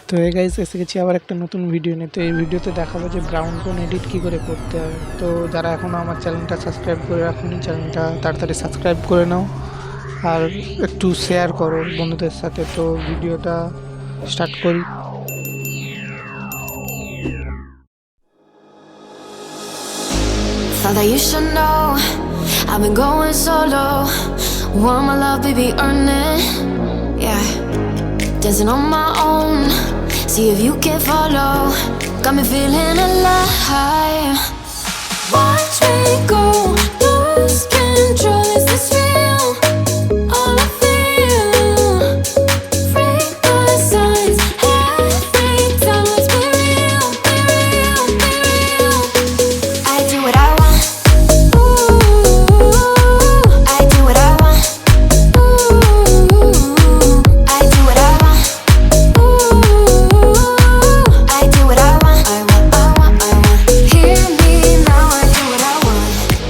তো এই গাইস এসে গেছি আবার একটা নতুন ভিডিও নিয়ে। তো এই ভিডিওতে দেখাবো যে ব্রাউন টোন এডিট কি করে করতে হয়। তো যারা এখনো আমার চ্যানেলটা সাবস্ক্রাইব করে রাখুনি, চ্যানেলটা তাড়াতাড়ি সাবস্ক্রাইব করে নাও আর একটু শেয়ার করো বন্ধুদের সাথে। তো ভিডিওটা স্টার্ট করি। Thought that you should know I've been going solo. Want my love, baby, earn it. Yeah, dancing on my own. See if you can follow. Got me feeling alive. Watch me go, lose control. Is this real? All I feel. Break the signs. Every time, let's be real, be real, be real. I do what I want. Ooh, I do what I want. Ooh, I do what I want. Ooh, I do what I want. I want. Hear me now, I do what I want.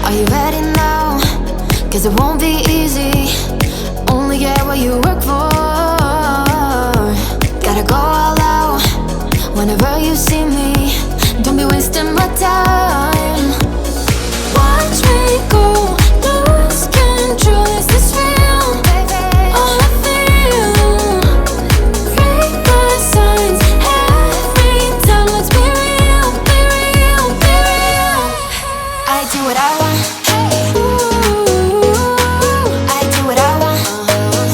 Are you ready now? 'Cause it won't be easy. Only get what you work for. Gotta go all out whenever you see me. Don't be wasting my time. Watch me go, lose control. Is this real? All I feel. Break the signs. Every time, let's be real, be real, be real. I do what I want. Ooh, I do what I want.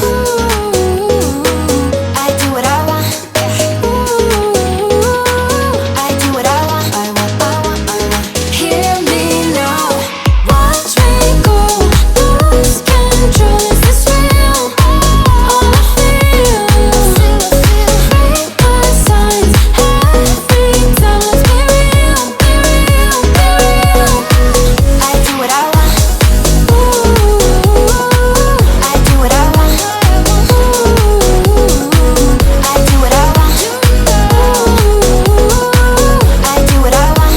Ooh, I do what I want. Ooh, I do what I want. I want. Hear me now. Watch me go, lose control. Is this real? All I feel. Break the signs. Every time, let's be real, be real, be real. I do what I want. Ooh, I do what I want. Ooh, I do what I want. Ooh, I do what I want.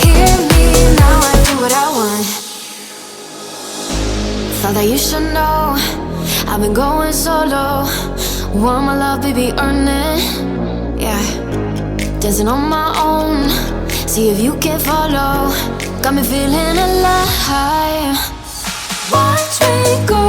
Hear me now, I do what I want. Thought that you should know I've been going solo. Want my love, baby, earn it. Yeah, dancing on my own. See if you can follow. Got me feeling alive. Watch me go,